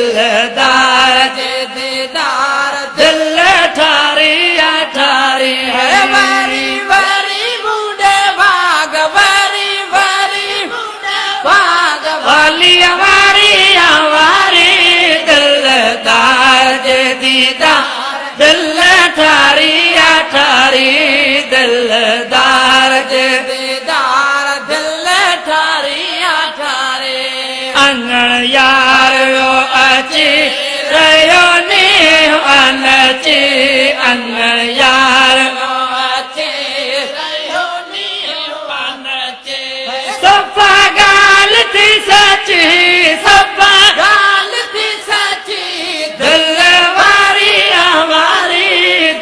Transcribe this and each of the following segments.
दिलदार जे दीदार दिल ठारी ठारी है वारी वारी बूढ़े भाग वारी वारी भाग वाली वारी वारी दिलदार जे दीदार दिल ठारी ठारी दिलदार जे दीदार दिल ठारी ठारी अनण यार यो अची रहियो नी अनची अनण यार सफ़ा ॻाल्हि थी सची सफ़ा ॻाल्हि थी सची दिल वारी वारी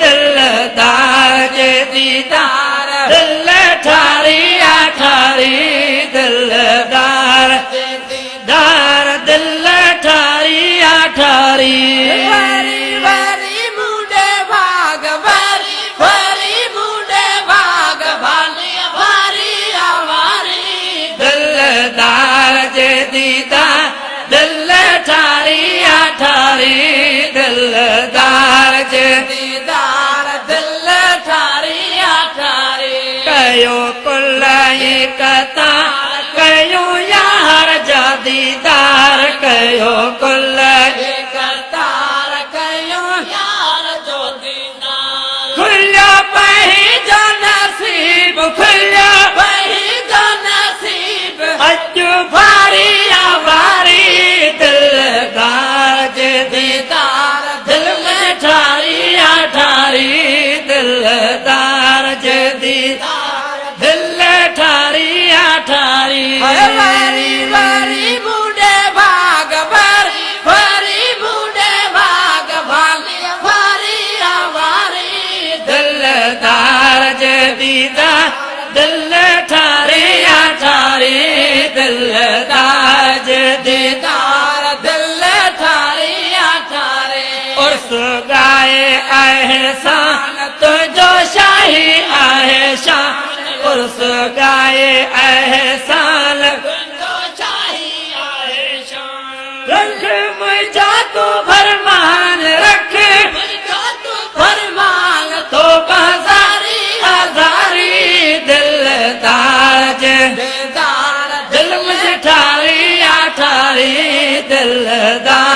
दिलदार जे दीदार दिल ठारी ठारी दिलदार दार दिल ठारी ठारी वारी वारी बूढ़े भाग वारी वारी बूढ़े भाग भाली वारी वारी दिलदार जे दीदार दिल ठारी ठारी दिलदार जे दीदार दिल ठारी ठारी कयो कुल कता कयो यार जा दीदार कयो कुल करतार कयो यार जो दीदार खुलियो पही जो नसीब खुलियो वही जो नसीब अजु भारी वारी दिलदार जे दीदार दिल में ठारी ठारी दिलदार जे दीदार दिल ठारी ठारी वारी वारी बूढ़े भाग वारी वारी बूढ़े भाग भाली वारी वारी दिलदार जे दीदार दिल ठारी ठारी दिलदार जे दीदार दिल ठारी ठारी उर्स गाए एहसान तुझो शाही आहे शान उर्स गाए एहसान तो चाही आहे शान रख मुझा तो फरमान रख मुझको तू फरमान तो बाजारी आजारी दिलदार जे दीदार दिल में ठारी ठारी दिलदार